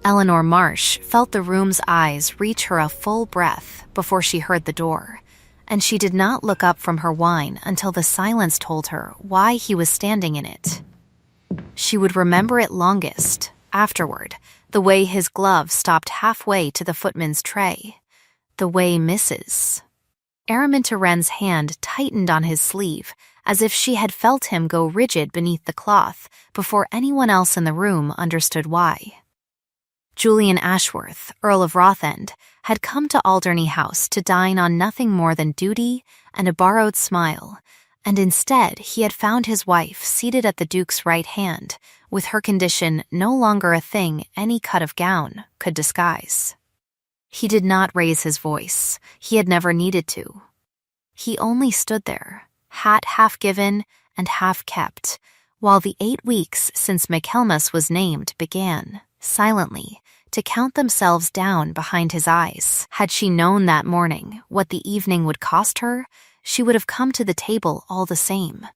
Eleanor Marsh felt the room's eyes reach her a full breath before she heard the door, and she did not look up from her wine until the silence told her why he was standing in it. She would remember it longest, afterward, the way his glove stopped halfway to the footman's tray, the way Mrs. Araminta Wren's hand tightened on his sleeve, as if she had felt him go rigid beneath the cloth before anyone else in the room understood why. Julian Ashworth, Earl of Rothend, had come to Alderney House to dine on nothing more than duty and a borrowed smile, and instead he had found his wife seated at the Duke's right hand, with her condition no longer a thing any cut of gown could disguise. He did not raise his voice. He had never needed to. He only stood there, hat half given and half kept, while the 8 weeks since Michaelmas was named began, silently, to count themselves down behind his eyes. Had she known that morning what the evening would cost her, she would have come to the table all the same,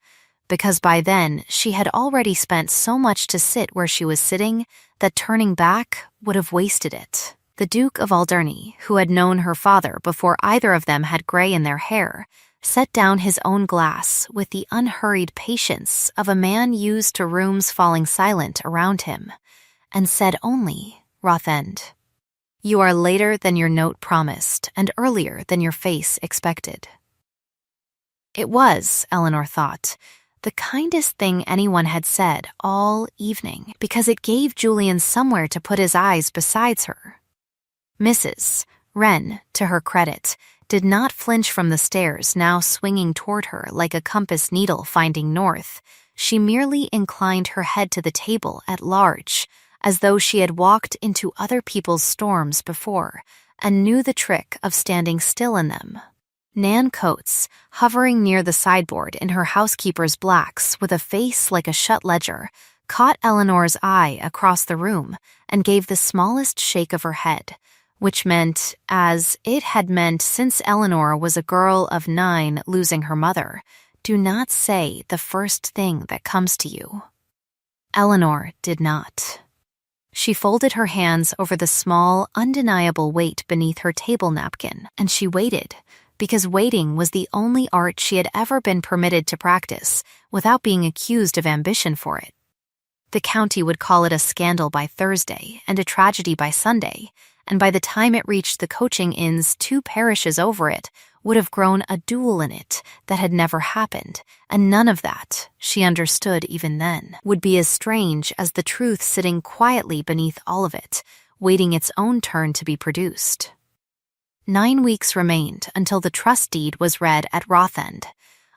because by then she had already spent so much to sit where she was sitting that turning back would have wasted it. The Duke of Alderney, who had known her father before either of them had gray in their hair, set down his own glass with the unhurried patience of a man used to rooms falling silent around him, and said only, "Rothend, you are later than your note promised and earlier than your face expected." It was, Eleanor thought, the kindest thing anyone had said all evening, because it gave Julian somewhere to put his eyes besides her. Mrs. Wren, to her credit, did not flinch from the stairs now swinging toward her like a compass needle finding north. She merely inclined her head to the table at large, as though she had walked into other people's storms before and knew the trick of standing still in them. Nan Coates, hovering near the sideboard in her housekeeper's blacks with a face like a shut ledger, caught Eleanor's eye across the room and gave the smallest shake of her head, which meant, as it had meant since Eleanor was a girl of 9 losing her mother, do not say the first thing that comes to you. Eleanor did not. She folded her hands over the small, undeniable weight beneath her table napkin, and she waited, because waiting was the only art she had ever been permitted to practice without being accused of ambition for it. The county would call it a scandal by Thursday and a tragedy by Sunday, and by the time it reached the coaching inns 2 parishes over it would have grown a duel in it that had never happened, and none of that, she understood even then, would be as strange as the truth sitting quietly beneath all of it, waiting its own turn to be produced. 9 weeks remained until the trust deed was read at Rothend,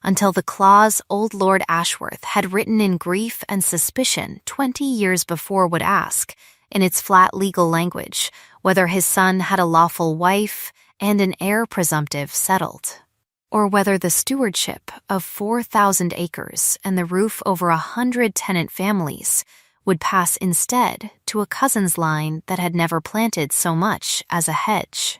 until the clause old Lord Ashworth had written in grief and suspicion 20 years before would ask, in its flat legal language, whether his son had a lawful wife and an heir presumptive settled, or whether the stewardship of 4,000 acres and the roof over 100 tenant families would pass instead to a cousin's line that had never planted so much as a hedge.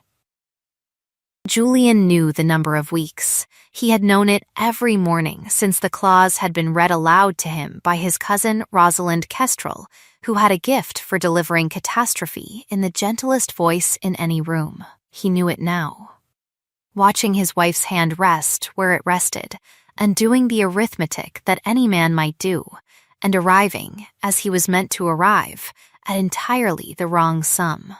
Julian knew the number of weeks. He had known it every morning since the clause had been read aloud to him by his cousin Rosalind Kestrel, who had a gift for delivering catastrophe in the gentlest voice in any room. He knew it now. Watching his wife's hand rest where it rested, and doing the arithmetic that any man might do, and arriving, as he was meant to arrive, at entirely the wrong sum.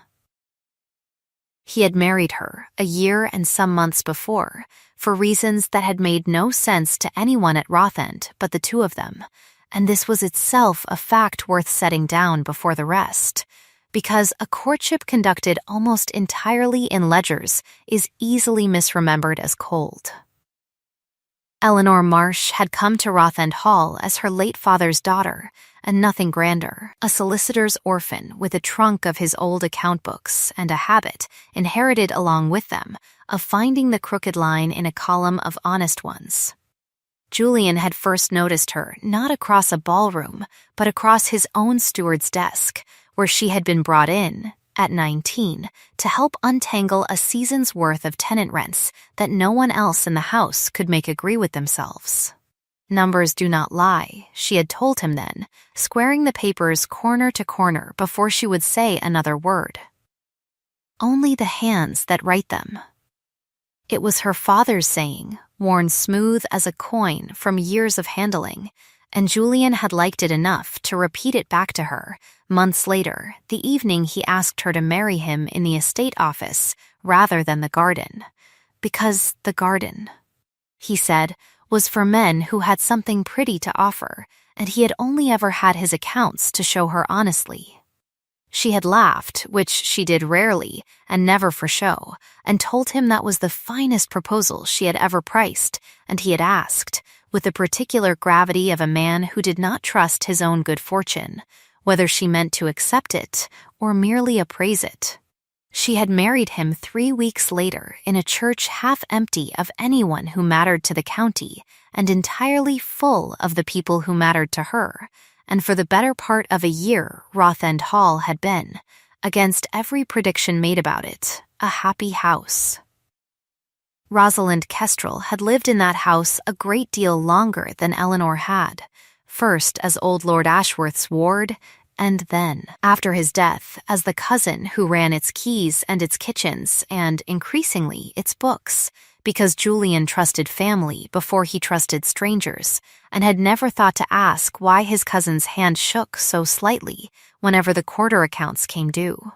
He had married her a year and some months before, for reasons that had made no sense to anyone at Rothend but the 2 of them, and this was itself a fact worth setting down before the rest, because a courtship conducted almost entirely in ledgers is easily misremembered as cold. Eleanor Marsh had come to Rothend Hall as her late father's daughter, and nothing grander, a solicitor's orphan with a trunk of his old account books and a habit, inherited along with them, of finding the crooked line in a column of honest ones. Julian had first noticed her not across a ballroom, but across his own steward's desk, where she had been brought in, at 19, to help untangle a season's worth of tenant rents that no one else in the house could make agree with themselves. Numbers do not lie, she had told him then, squaring the papers corner to corner before she would say another word. Only the hands that write them. It was her father's saying, worn smooth as a coin from years of handling, and Julian had liked it enough to repeat it back to her, months later, the evening he asked her to marry him in the estate office rather than the garden. Because the garden, he said, was for men who had something pretty to offer, and he had only ever had his accounts to show her honestly. She had laughed, which she did rarely, and never for show, and told him that was the finest proposal she had ever priced, and he had asked, with the particular gravity of a man who did not trust his own good fortune, whether she meant to accept it or merely appraise it. She had married him 3 weeks later in a church half empty of anyone who mattered to the county and entirely full of the people who mattered to her, and for the better part of a year Rothend Hall had been, against every prediction made about it, a happy house. Rosalind Kestrel had lived in that house a great deal longer than Eleanor had, first as old Lord Ashworth's ward, and then, after his death, as the cousin who ran its keys and its kitchens and, increasingly, its books, because Julian trusted family before he trusted strangers, and had never thought to ask why his cousin's hand shook so slightly whenever the quarter accounts came due.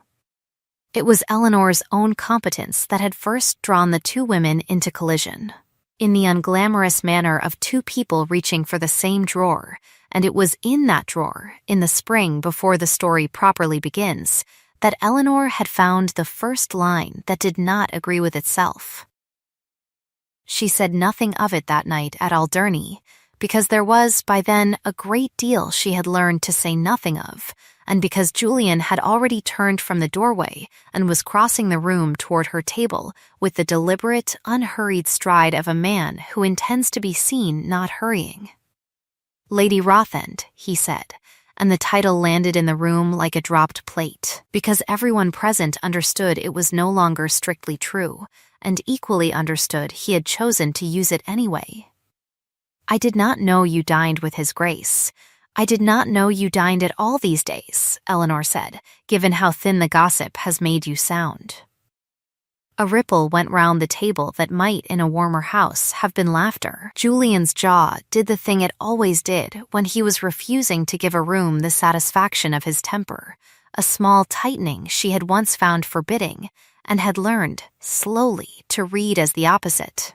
It was Eleanor's own competence that had first drawn the two women into collision, in the unglamorous manner of two people reaching for the same drawer, and it was in that drawer, in the spring before the story properly begins, that Eleanor had found the first line that did not agree with itself. She said nothing of it that night at Alderney, because there was, by then, a great deal she had learned to say nothing of, and because Julian had already turned from the doorway and was crossing the room toward her table with the deliberate, unhurried stride of a man who intends to be seen not hurrying. Lady Rothend, he said, and the title landed in the room like a dropped plate, because everyone present understood it was no longer strictly true, and equally understood he had chosen to use it anyway. I did not know you dined with His Grace. I did not know you dined at all these days, Eleanor said, given how thin the gossip has made you sound. A ripple went round the table that might, in a warmer house, have been laughter. Julian's jaw did the thing it always did when he was refusing to give a room the satisfaction of his temper, a small tightening she had once found forbidding, and had learned, slowly, to read as the opposite.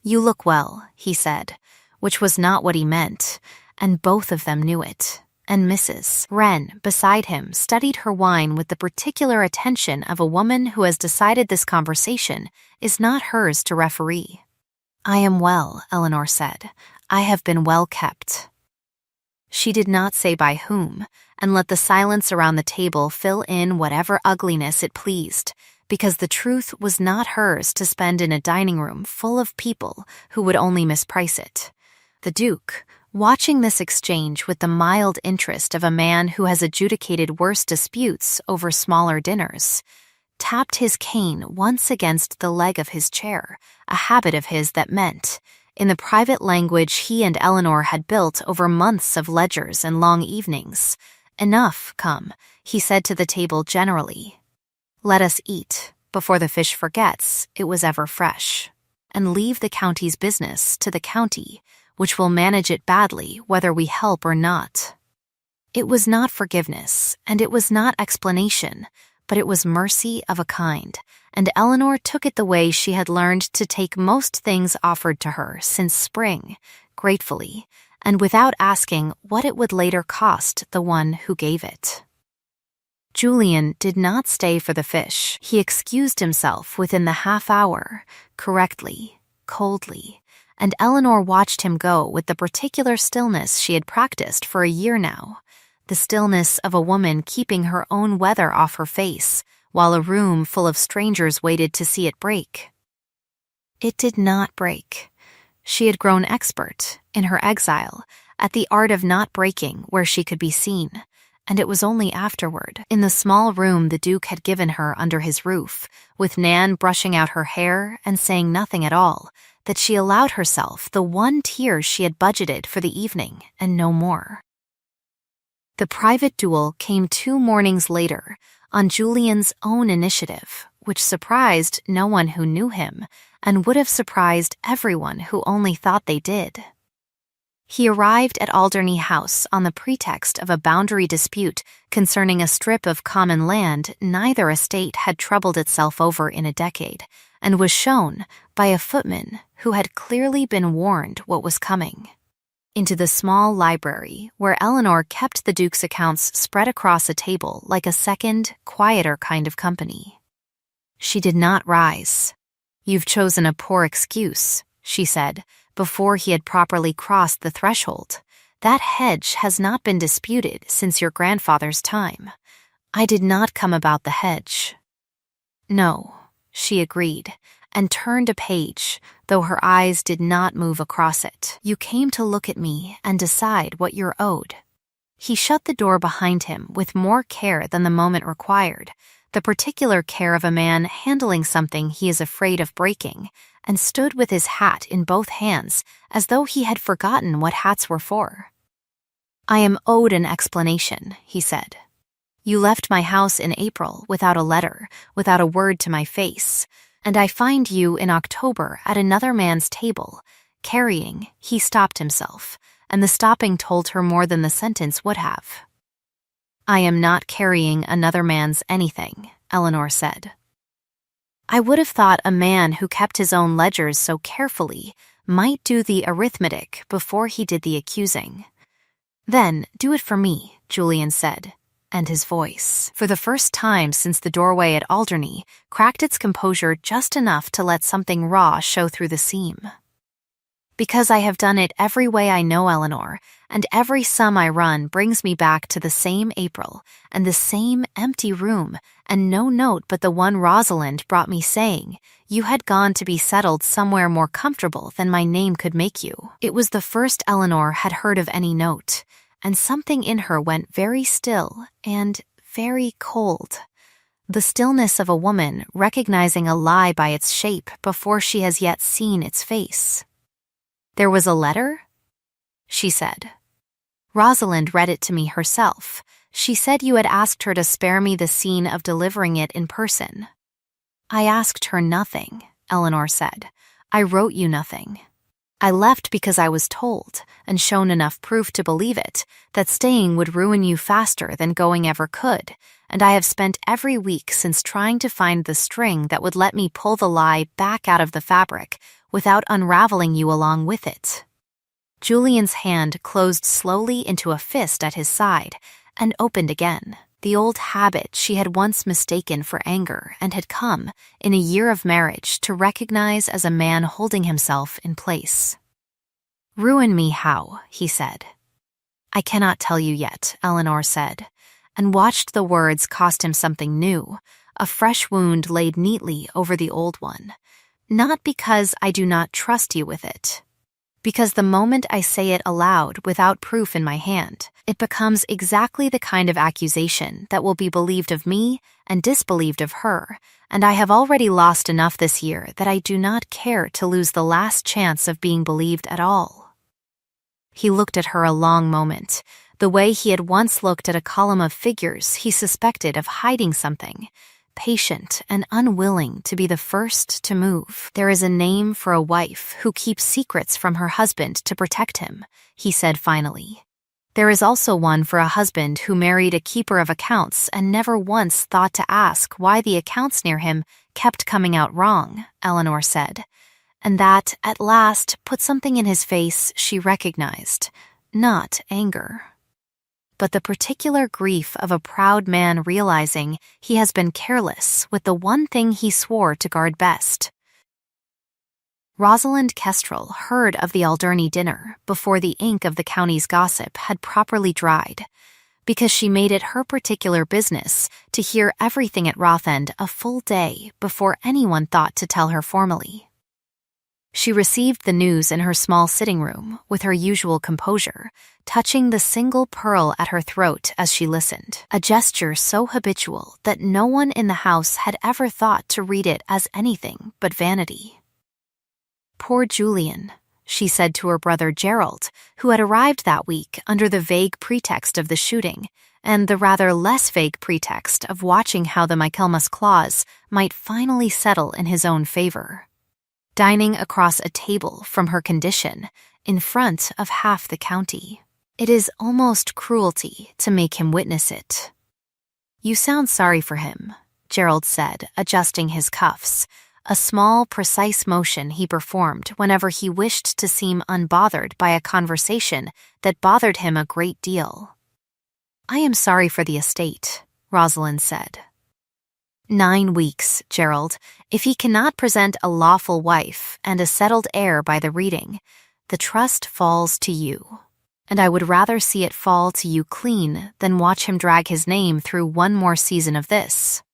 You look well, he said, which was not what he meant, and both of them knew it. And Mrs. Wren, beside him, studied her wine with the particular attention of a woman who has decided this conversation is not hers to referee. I am well, Eleanor said. I have been well kept. She did not say by whom, and let the silence around the table fill in whatever ugliness it pleased, because the truth was not hers to spend in a dining room full of people who would only misprice it. The Duke, watching this exchange with the mild interest of a man who has adjudicated worse disputes over smaller dinners, tapped his cane once against the leg of his chair, a habit of his that meant, in the private language he and Eleanor had built over months of ledgers and long evenings, enough, come, he said to the table generally. Let us eat, before the fish forgets it was ever fresh, and leave the county's business to the county, which will manage it badly whether we help or not. It was not forgiveness, and it was not explanation, but it was mercy of a kind, and Eleanor took it the way she had learned to take most things offered to her since spring, gratefully, and without asking what it would later cost the one who gave it. Julian did not stay for the fish. He excused himself within the half hour, correctly, coldly, and Eleanor watched him go with the particular stillness she had practiced for a year now, the stillness of a woman keeping her own weather off her face while a room full of strangers waited to see it break. It did not break. She had grown expert, in her exile, at the art of not breaking where she could be seen, and it was only afterward, in the small room the Duke had given her under his roof, with Nan brushing out her hair and saying nothing at all, that she allowed herself the one tear she had budgeted for the evening and no more. The private duel came 2 mornings later, on Julian's own initiative, which surprised no one who knew him and would have surprised everyone who only thought they did. He arrived at Alderney House on the pretext of a boundary dispute concerning a strip of common land neither estate had troubled itself over in a decade, and was shown, by a footman who had clearly been warned what was coming, into the small library where Eleanor kept the Duke's accounts spread across a table like a second, quieter kind of company. She did not rise. "You've chosen a poor excuse," she said, before he had properly crossed the threshold. "That hedge has not been disputed since your grandfather's time." "I did not come about the hedge." "No," she agreed, and turned a page, though her eyes did not move across it. "You came to look at me and decide what you're owed." He shut the door behind him with more care than the moment required, the particular care of a man handling something he is afraid of breaking, and stood with his hat in both hands as though he had forgotten what hats were for. "I am owed an explanation," he said. "You left my house in April without a letter, without a word to my face, and I find you in October at another man's table, carrying—" He stopped himself, and the stopping told her more than the sentence would have. "I am not carrying another man's anything," Eleanor said. "I would have thought a man who kept his own ledgers so carefully might do the arithmetic before he did the accusing." "Then do it for me," Julian said, and his voice, for the first time since the doorway at Alderney, cracked its composure just enough to let something raw show through the seam. "Because I have done it every way I know, Eleanor, and every sum I run brings me back to the same April, and the same empty room, and no note but the one Rosalind brought me saying, 'You had gone to be settled somewhere more comfortable than my name could make you.'" It was the first Eleanor had heard of any note, and something in her went very still and very cold. The stillness of a woman recognizing a lie by its shape before she has yet seen its face. "There was a letter?" she said. "Rosalind read it to me herself. She said you had asked her to spare me the scene of delivering it in person." "I asked her nothing," Eleanor said. "I wrote you nothing. I left because I was told, and shown enough proof to believe it, that staying would ruin you faster than going ever could, and I have spent every week since trying to find the string that would let me pull the lie back out of the fabric without unraveling you along with it." Julian's hand closed slowly into a fist at his side and opened again, the old habit she had once mistaken for anger and had come, in a year of marriage, to recognize as a man holding himself in place. "Ruin me how?" he said. "I cannot tell you yet," Eleanor said, and watched the words cost him something new, a fresh wound laid neatly over the old one. "Not because I do not trust you with it. Because the moment I say it aloud without proof in my hand, it becomes exactly the kind of accusation that will be believed of me and disbelieved of her, and I have already lost enough this year that I do not care to lose the last chance of being believed at all." He looked at her a long moment, the way he had once looked at a column of figures he suspected of hiding something, patient and unwilling to be the first to move. "There is a name for a wife who keeps secrets from her husband to protect him," he said finally. "There is also one for a husband who married a keeper of accounts and never once thought to ask why the accounts near him kept coming out wrong," Eleanor said. And that, at last, put something in his face she recognized, not anger, but the particular grief of a proud man realizing he has been careless with the one thing he swore to guard best. Rosalind Kestrel heard of the Alderney dinner before the ink of the county's gossip had properly dried, because she made it her particular business to hear everything at Rothend a full day before anyone thought to tell her formally. She received the news in her small sitting room with her usual composure, touching the single pearl at her throat as she listened, a gesture so habitual that no one in the house had ever thought to read it as anything but vanity. Poor Julian, she said to her brother Gerald, who had arrived that week under the vague pretext of the shooting, and the rather less vague pretext of watching how the Michaelmas clause might finally settle in his own favor. Dining across a table from her condition, in front of half the county. It is almost cruelty to make him witness it. You sound sorry for him, Gerald said, adjusting his cuffs, a small, precise motion he performed whenever he wished to seem unbothered by a conversation that bothered him a great deal. I am sorry for the estate, Rosalind said. 9 weeks, Gerald. If he cannot present a lawful wife and a settled heir by the reading, the trust falls to you. And I would rather see it fall to you clean than watch him drag his name through one more season of this.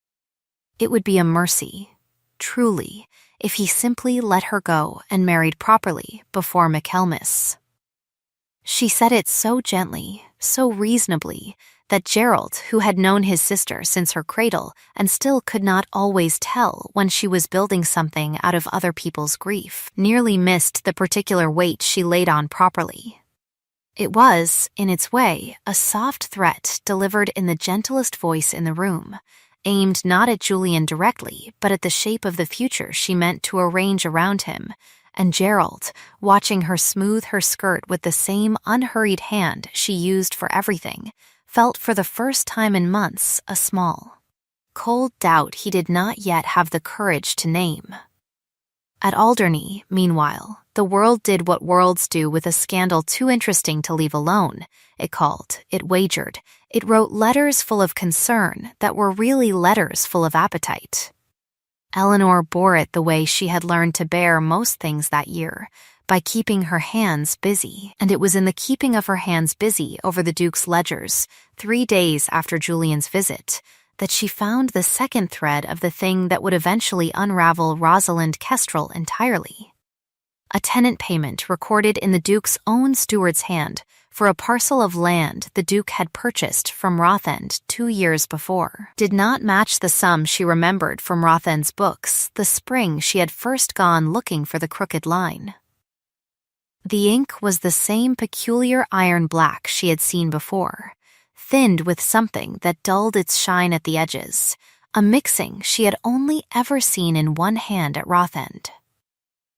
It would be a mercy, truly, if he simply let her go and married properly before Michaelmas. She said it so gently, so reasonably, that Gerald, who had known his sister since her cradle and still could not always tell when she was building something out of other people's grief, nearly missed the particular weight she laid on properly. It was, in its way, a soft threat delivered in the gentlest voice in the room, aimed not at Julian directly, but at the shape of the future she meant to arrange around him, and Gerald, watching her smooth her skirt with the same unhurried hand she used for everything, felt for the first time in months a small, cold doubt he did not yet have the courage to name. At Alderney, meanwhile, the world did what worlds do with a scandal too interesting to leave alone. It called, it wagered, it wrote letters full of concern that were really letters full of appetite. Eleanor bore it the way she had learned to bear most things that year, by keeping her hands busy, and it was in the keeping of her hands busy over the Duke's ledgers, 3 days after Julian's visit, that she found the second thread of the thing that would eventually unravel Rosalind Kestrel entirely. A tenant payment recorded in the Duke's own steward's hand for a parcel of land the Duke had purchased from Rothend 2 years before did not match the sum she remembered from Rothend's books the spring she had first gone looking for the crooked line. The ink was the same peculiar iron black she had seen before, thinned with something that dulled its shine at the edges, a mixing she had only ever seen in one hand at Rothend.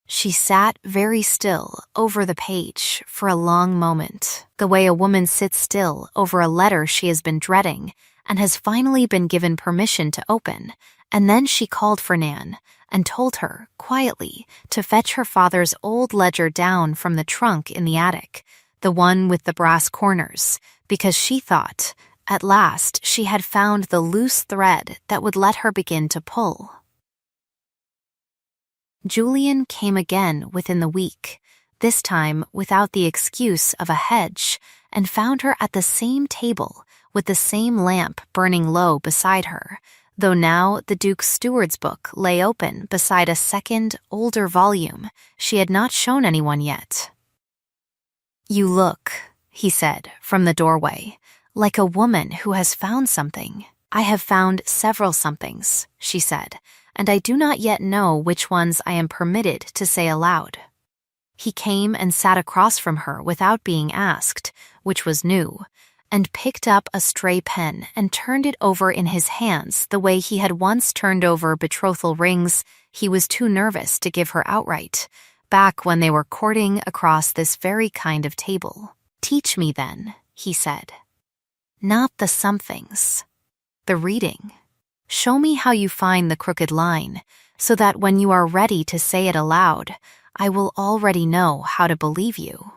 She sat very still over the page for a long moment, the way a woman sits still over a letter she has been dreading and has finally been given permission to open, and then she called for Nan and told her, quietly, to fetch her father's old ledger down from the trunk in the attic, the one with the brass corners, because she thought, at last, she had found the loose thread that would let her begin to pull. Julian came again within the week, this time without the excuse of a hedge, and found her at the same table with the same lamp burning low beside her, though now the Duke's steward's book lay open beside a second, older volume she had not shown anyone yet. "You look," he said from the doorway, "like a woman who has found something." "I have found several somethings," she said, "and I do not yet know which ones I am permitted to say aloud." He came and sat across from her without being asked, which was new, and picked up a stray pen and turned it over in his hands the way he had once turned over betrothal rings he was too nervous to give her outright, back when they were courting across this very kind of table. "Teach me then," he said. "Not the somethings. The reading. Show me how you find the crooked line, so that when you are ready to say it aloud, I will already know how to believe you."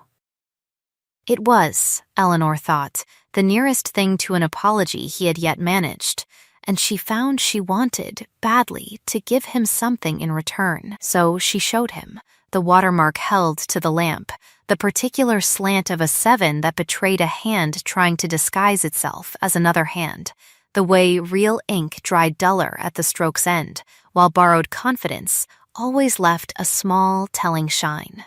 It was, Eleanor thought, the nearest thing to an apology he had yet managed, and she found she wanted, badly, to give him something in return. So she showed him, the watermark held to the lamp, the particular slant of a 7 that betrayed a hand trying to disguise itself as another hand, the way real ink dried duller at the stroke's end, while borrowed confidence always left a small, telling shine.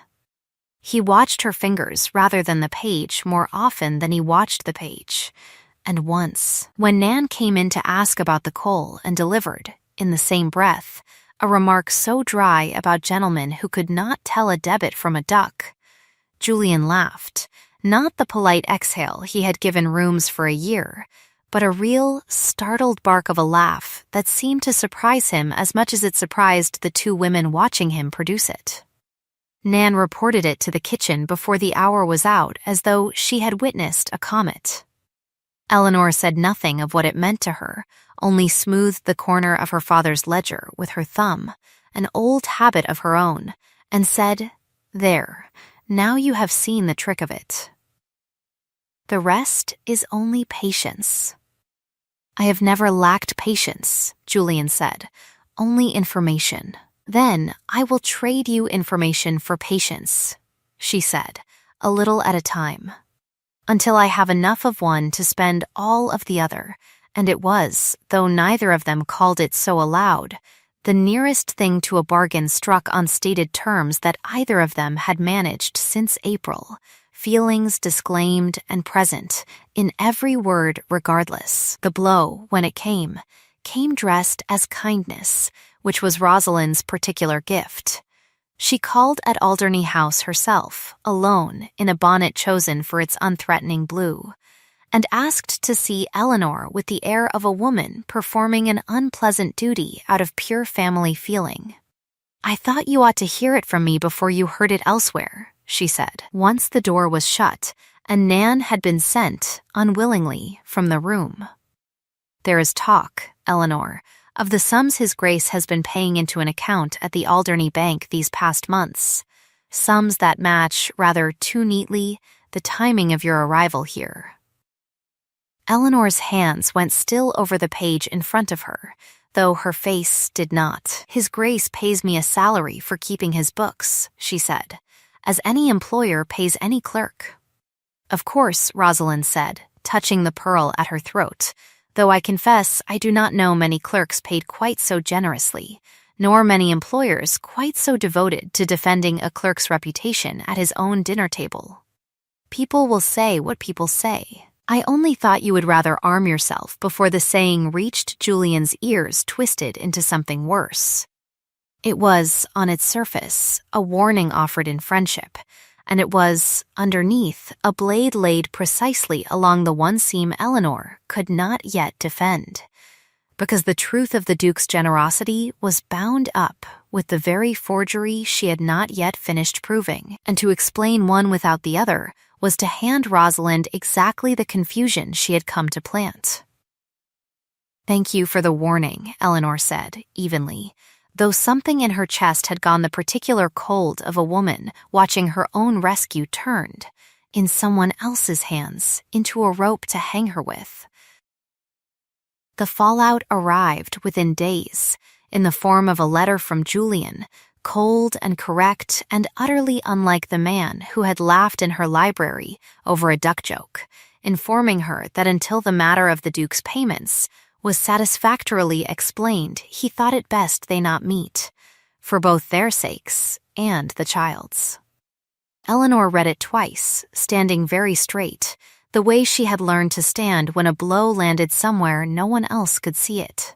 He watched her fingers rather than the page more often than he watched the page, and once, when Nan came in to ask about the coal and delivered, in the same breath, a remark so dry about gentlemen who could not tell a debit from a duck. Julian laughed, not the polite exhale he had given rooms for a year, but a real, startled bark of a laugh that seemed to surprise him as much as it surprised the two women watching him produce it. Nan reported it to the kitchen before the hour was out as though she had witnessed a comet. Eleanor said nothing of what it meant to her, only smoothed the corner of her father's ledger with her thumb, an old habit of her own, and said, "There, now you have seen the trick of it. The rest is only patience." "I have never lacked patience," Julian said, "only information." "Then I will trade you information for patience," she said, a little at a time, "until I have enough of one to spend all of the other," and it was, though neither of them called it so aloud, the nearest thing to a bargain struck on stated terms that either of them had managed since April, feelings disclaimed and present, in every word regardless. The blow, when it came dressed as kindness, which was Rosalind's particular gift. She called at Alderney House herself, alone, in a bonnet chosen for its unthreatening blue, and asked to see Eleanor with the air of a woman performing an unpleasant duty out of pure family feeling. "I thought you ought to hear it from me before you heard it elsewhere," she said, once the door was shut and Nan had been sent, unwillingly, from the room. "There is talk, Eleanor, of the sums His Grace has been paying into an account at the Alderney Bank these past months, sums that match, rather too neatly, the timing of your arrival here." Eleanor's hands went still over the page in front of her, though her face did not. "His Grace pays me a salary for keeping his books," she said, "as any employer pays any clerk." "Of course," Rosalind said, touching the pearl at her throat, "though I confess I do not know many clerks paid quite so generously, nor many employers quite so devoted to defending a clerk's reputation at his own dinner table. People will say what people say. I only thought you would rather arm yourself before the saying reached Julian's ears twisted into something worse. It was, on its surface, a warning offered in friendship, and it was, underneath, a blade laid precisely along the one seam Eleanor could not yet defend, because the truth of the Duke's generosity was bound up with the very forgery she had not yet finished proving, and to explain one without the other was to hand Rosalind exactly the confusion she had come to plant. "Thank you for the warning," Eleanor said, evenly, though something in her chest had gone the particular cold of a woman watching her own rescue turned, in someone else's hands, into a rope to hang her with. The fallout arrived within days, in the form of a letter from Julian, cold and correct and utterly unlike the man who had laughed in her library over a duck joke, informing her that until the matter of the Duke's payments was satisfactorily explained, he thought it best they not meet, for both their sakes and the child's. Eleanor read it twice, standing very straight, the way she had learned to stand when a blow landed somewhere no one else could see it.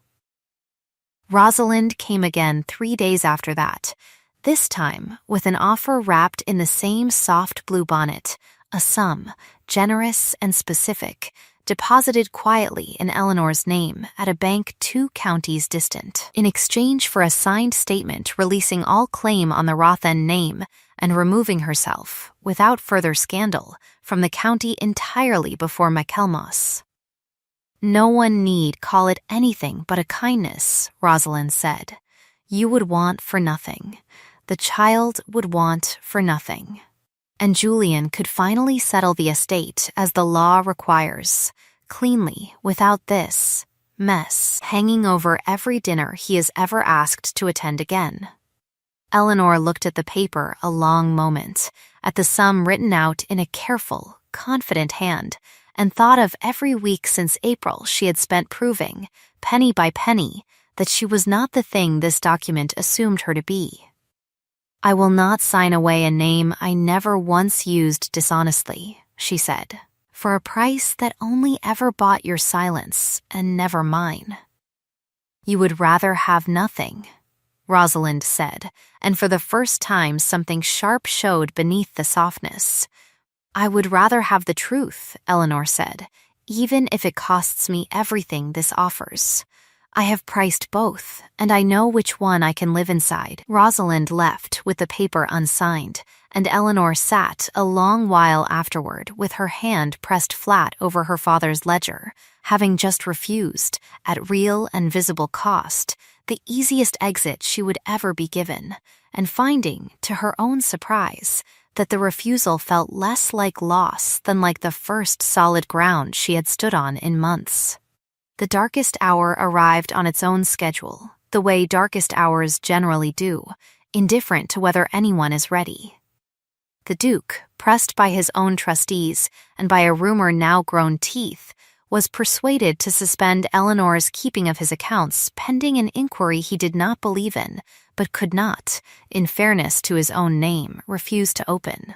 Rosalind came again 3 days after that, this time with an offer wrapped in the same soft blue bonnet, a sum, generous and specific, deposited quietly in Eleanor's name at a bank 2 counties distant, in exchange for a signed statement releasing all claim on the Rothen name and removing herself, without further scandal, from the county entirely before Michaelmas. "No one need call it anything but a kindness," Rosalind said. "You would want for nothing. The child would want for nothing. And Julian could finally settle the estate as the law requires, cleanly, without this mess hanging over every dinner he is ever asked to attend again." Eleanor looked at the paper a long moment, at the sum written out in a careful, confident hand, and thought of every week since April she had spent proving, penny by penny, that she was not the thing this document assumed her to be. "I will not sign away a name I never once used dishonestly," she said, "for a price that only ever bought your silence and never mine. You would rather have nothing, Rosalind said, and for the first time something sharp showed beneath the softness. I would rather have the truth, Eleanor said, even if it costs me everything this offers. I have priced both, and I know which one I can live inside. Rosalind left with the paper unsigned, and Eleanor sat a long while afterward with her hand pressed flat over her father's ledger, having just refused, at real and visible cost, the easiest exit she would ever be given, and finding, to her own surprise, that the refusal felt less like loss than like the first solid ground she had stood on in months. The darkest hour arrived on its own schedule, the way darkest hours generally do, indifferent to whether anyone is ready. The Duke, pressed by his own trustees and by a rumor now grown teeth, was persuaded to suspend Eleanor's keeping of his accounts pending an inquiry he did not believe in, but could not, in fairness to his own name, refuse to open.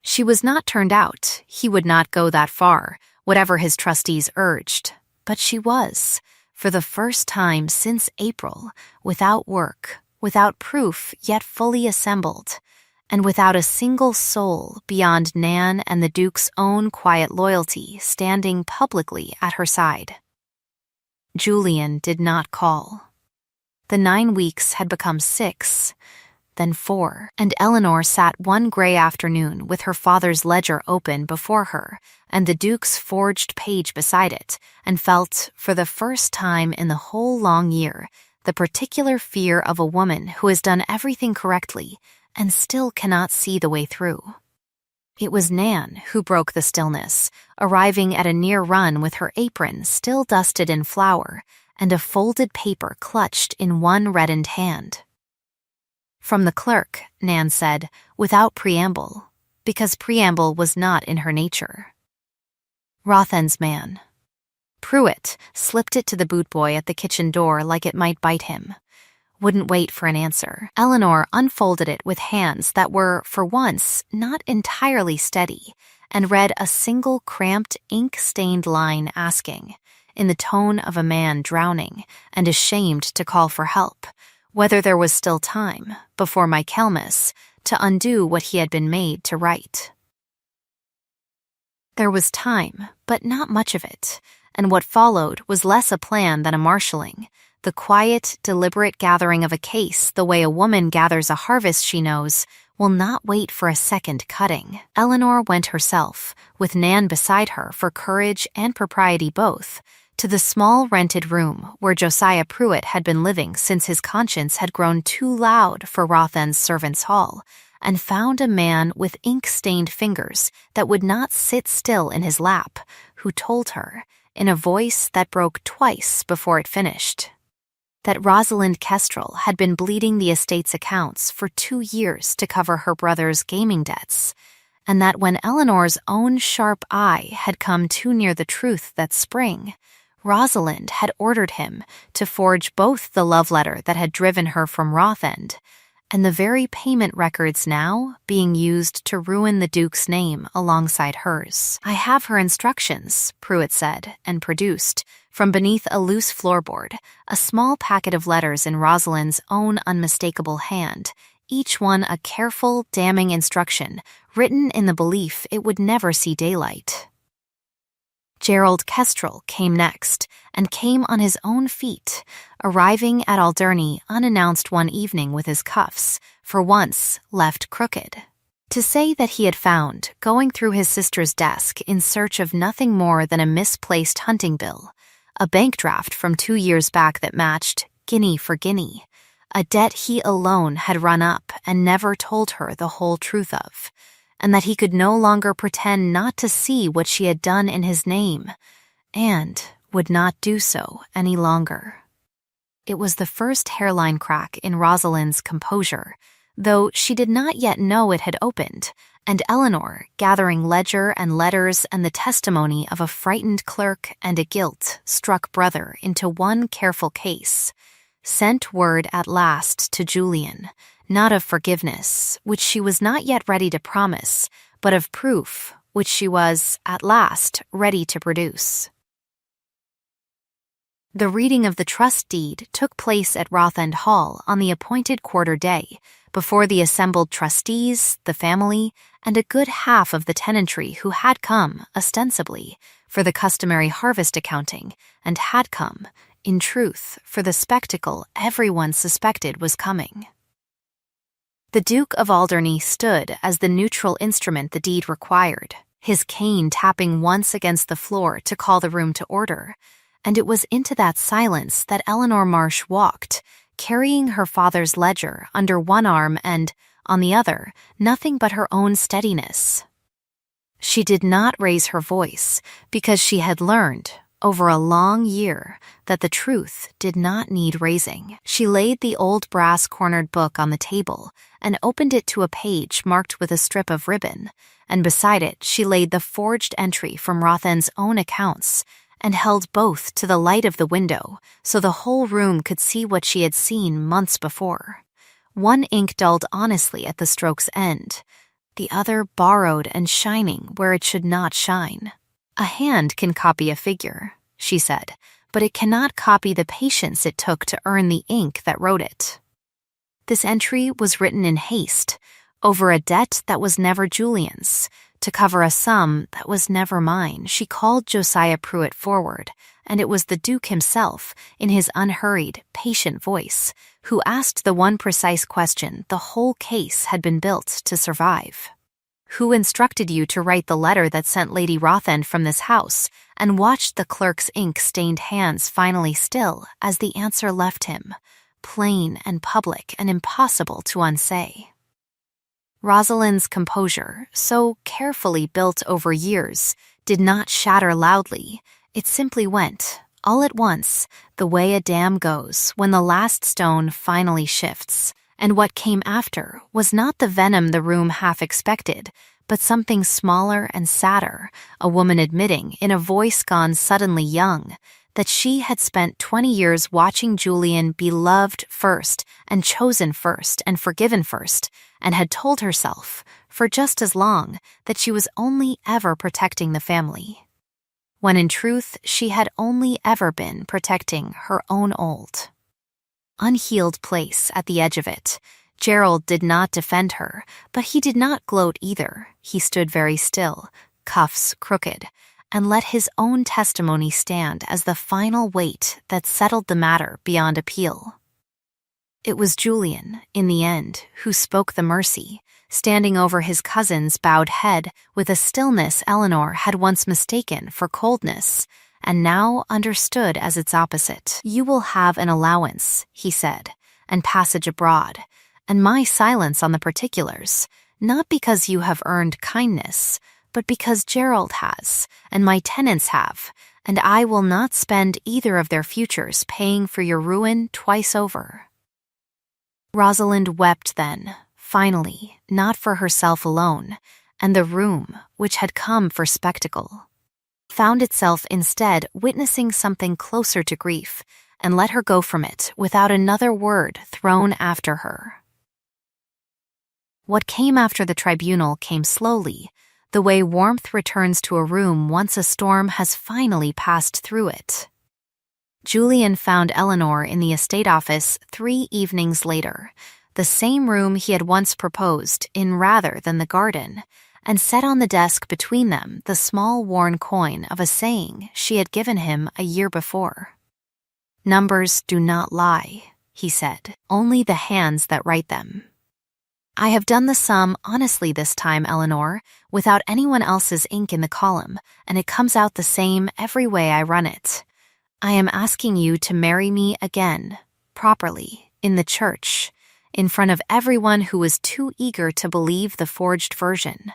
She was not turned out, he would not go that far, whatever his trustees urged, but she was, for the first time since April, without work, without proof yet fully assembled, and without a single soul beyond Nan and the Duke's own quiet loyalty standing publicly at her side. Julian did not call. The 9 weeks had become 6, then 4, and Eleanor sat one gray afternoon with her father's ledger open before her and the Duke's forged page beside it, and felt, for the first time in the whole long year, the particular fear of a woman who has done everything correctly and still cannot see the way through. It was Nan who broke the stillness, arriving at a near run with her apron still dusted in flour and a folded paper clutched in one reddened hand. From the clerk, Nan said, without preamble, because preamble was not in her nature. Rothen's man. Pruitt slipped it to the bootboy at the kitchen door like it might bite him. Wouldn't wait for an answer. Eleanor unfolded it with hands that were, for once, not entirely steady, and read a single cramped, ink-stained line asking, in the tone of a man drowning and ashamed to call for help, whether there was still time, before Michaelmas, to undo what he had been made to write. There was time, but not much of it, and what followed was less a plan than a marshalling, the quiet, deliberate gathering of a case the way a woman gathers a harvest she knows will not wait for a second cutting. Eleanor went herself, with Nan beside her for courage and propriety both, to the small rented room where Josiah Pruitt had been living since his conscience had grown too loud for Rothen's servants' hall, and found a man with ink-stained fingers that would not sit still in his lap, who told her, in a voice that broke twice before it finished, that Rosalind Kestrel had been bleeding the estate's accounts for 2 years to cover her brother's gaming debts, and that when Eleanor's own sharp eye had come too near the truth that spring, Rosalind had ordered him to forge both the love letter that had driven her from Rothend and the very payment records now being used to ruin the Duke's name alongside hers. I have her instructions, Pruitt said, and produced, from beneath a loose floorboard, a small packet of letters in Rosalind's own unmistakable hand, each one a careful, damning instruction, written in the belief it would never see daylight. Gerald Kestrel came next, and came on his own feet, arriving at Alderney unannounced one evening with his cuffs, for once, left crooked. To say that he had found, going through his sister's desk in search of nothing more than a misplaced hunting bill, a bank draft from 2 years back that matched, guinea for guinea, a debt he alone had run up and never told her the whole truth of, and that he could no longer pretend not to see what she had done in his name, and would not do so any longer. It was the first hairline crack in Rosalind's composure, though she did not yet know it had opened, and Eleanor, gathering ledger and letters and the testimony of a frightened clerk and a guilt-struck brother into one careful case, sent word at last to Julian, not of forgiveness, which she was not yet ready to promise, but of proof, which she was, at last, ready to produce. The reading of the trust deed took place at Rothend Hall on the appointed quarter day, before the assembled trustees, the family, and a good half of the tenantry who had come, ostensibly, for the customary harvest accounting, and had come, in truth, for the spectacle everyone suspected was coming. The Duke of Alderney stood as the neutral instrument the deed required, his cane tapping once against the floor to call the room to order, and it was into that silence that Eleanor Marsh walked, carrying her father's ledger under one arm and, on the other, nothing but her own steadiness. She did not raise her voice, because she had learned, over a long year, that the truth did not need raising. She laid the old brass-cornered book on the table and opened it to a page marked with a strip of ribbon, and beside it she laid the forged entry from Rothend's own accounts, and held both to the light of the window so the whole room could see what she had seen months before. One ink dulled honestly at the stroke's end, the other borrowed and shining where it should not shine. "A hand can copy a figure," she said, "but it cannot copy the patience it took to earn the ink that wrote it." This entry was written in haste, over a debt that was never Julian's, to cover a sum that was never mine. She called Josiah Pruitt forward, and it was the Duke himself, in his unhurried, patient voice, who asked the one precise question the whole case had been built to survive. "Who instructed you to write the letter that sent Lady Rothend from this house?" and watched the clerk's ink-stained hands finally still as the answer left him, plain and public and impossible to unsay. Rosalind's composure, so carefully built over years, did not shatter loudly. It simply went, all at once, the way a dam goes when the last stone finally shifts, and what came after was not the venom the room half expected, but something smaller and sadder, a woman admitting, in a voice gone suddenly young, that she had spent 20 years watching Julian be loved first and chosen first and forgiven first, and had told herself, for just as long, that she was only ever protecting the family, when in truth she had only ever been protecting her own old, unhealed place at the edge of it. Gerald did not defend her, but he did not gloat either. He stood very still, cuffs crooked, and let his own testimony stand as the final weight that settled the matter beyond appeal. It was Julian, in the end, who spoke the mercy, standing over his cousin's bowed head with a stillness Eleanor had once mistaken for coldness, and now understood as its opposite. "You will have an allowance," he said, "and passage abroad, and my silence on the particulars, not because you have earned kindness, but because Gerald has, and my tenants have, and I will not spend either of their futures paying for your ruin twice over." Rosalind wept then, finally, not for herself alone, and the room, which had come for spectacle, found itself instead witnessing something closer to grief, and let her go from it without another word thrown after her. What came after the tribunal came slowly, the way warmth returns to a room once a storm has finally passed through it. Julian found Eleanor in the estate office 3 evenings later, the same room he had once proposed in rather than the garden, and set on the desk between them the small worn coin of a saying she had given him a year before. "Numbers do not lie," he said, "only the hands that write them. I have done the sum honestly this time, Eleanor, without anyone else's ink in the column, and it comes out the same every way I run it. I am asking you to marry me again, properly, in the church, in front of everyone who was too eager to believe the forged version,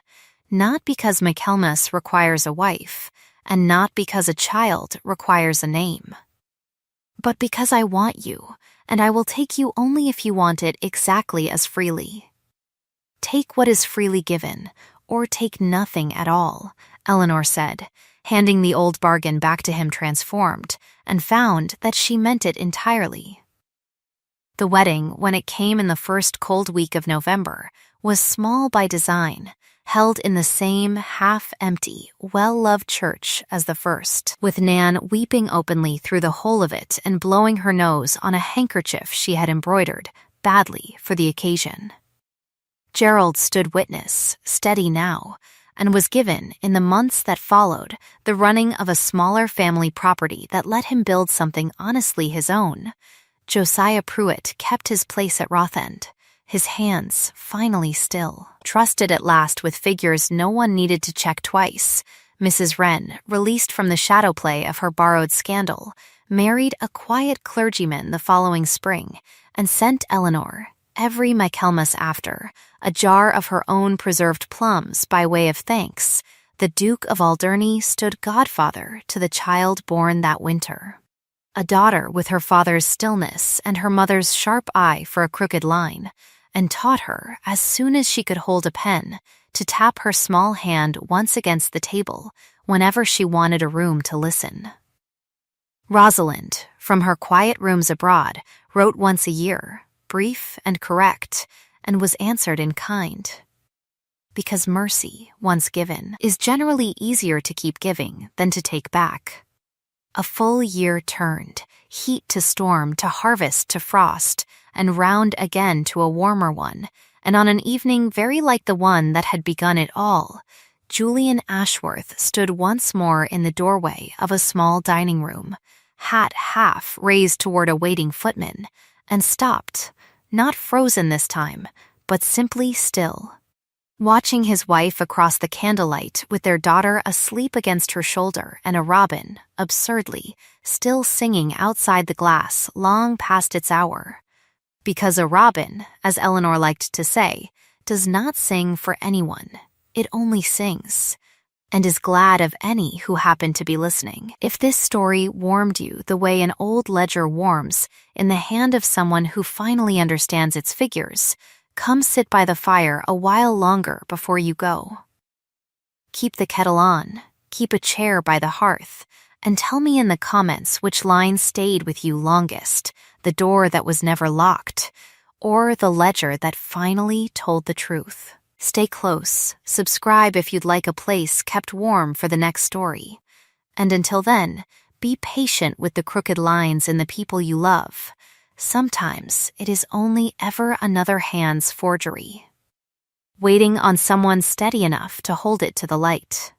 not because Michaelmas requires a wife, and not because a child requires a name, but because I want you, and I will take you only if you want it exactly as freely. Take what is freely given, or take nothing at all," Eleanor said, handing the old bargain back to him transformed, and found that she meant it entirely. The wedding, when it came in the first cold week of November, was small by design, held in the same half-empty, well-loved church as the first, with Nan weeping openly through the whole of it and blowing her nose on a handkerchief she had embroidered, badly, for the occasion. Gerald stood witness, steady now, and was given, in the months that followed, the running of a smaller family property that let him build something honestly his own. Josiah Pruitt kept his place at Rothend, his hands finally still. Trusted at last with figures no one needed to check twice, Mrs. Wren, released from the shadow play of her borrowed scandal, married a quiet clergyman the following spring and sent Eleanor, every Michaelmas after, a jar of her own preserved plums by way of thanks. The Duke of Alderney stood godfather to the child born that winter. A daughter with her father's stillness and her mother's sharp eye for a crooked line, and taught her, as soon as she could hold a pen, to tap her small hand once against the table whenever she wanted a room to listen. Rosalind, from her quiet rooms abroad, wrote once a year, brief and correct, and was answered in kind. Because mercy, once given, is generally easier to keep giving than to take back. A full year turned, heat to storm to harvest to frost, and round again to a warmer one, and on an evening very like the one that had begun it all, Julian Ashworth stood once more in the doorway of a small dining room, hat half raised toward a waiting footman, and stopped, not frozen this time, but simply still, watching his wife across the candlelight with their daughter asleep against her shoulder and a robin, absurdly, still singing outside the glass long past its hour. Because a robin, as Eleanor liked to say, does not sing for anyone, it only sings, and is glad of any who happen to be listening. If this story warmed you the way an old ledger warms in the hand of someone who finally understands its figures, come sit by the fire a while longer before you go. Keep the kettle on, keep a chair by the hearth, and tell me in the comments which line stayed with you longest, the door that was never locked, or the ledger that finally told the truth. Stay close, subscribe if you'd like a place kept warm for the next story. And until then, be patient with the crooked lines in the people you love. Sometimes it is only ever another hand's forgery, waiting on someone steady enough to hold it to the light.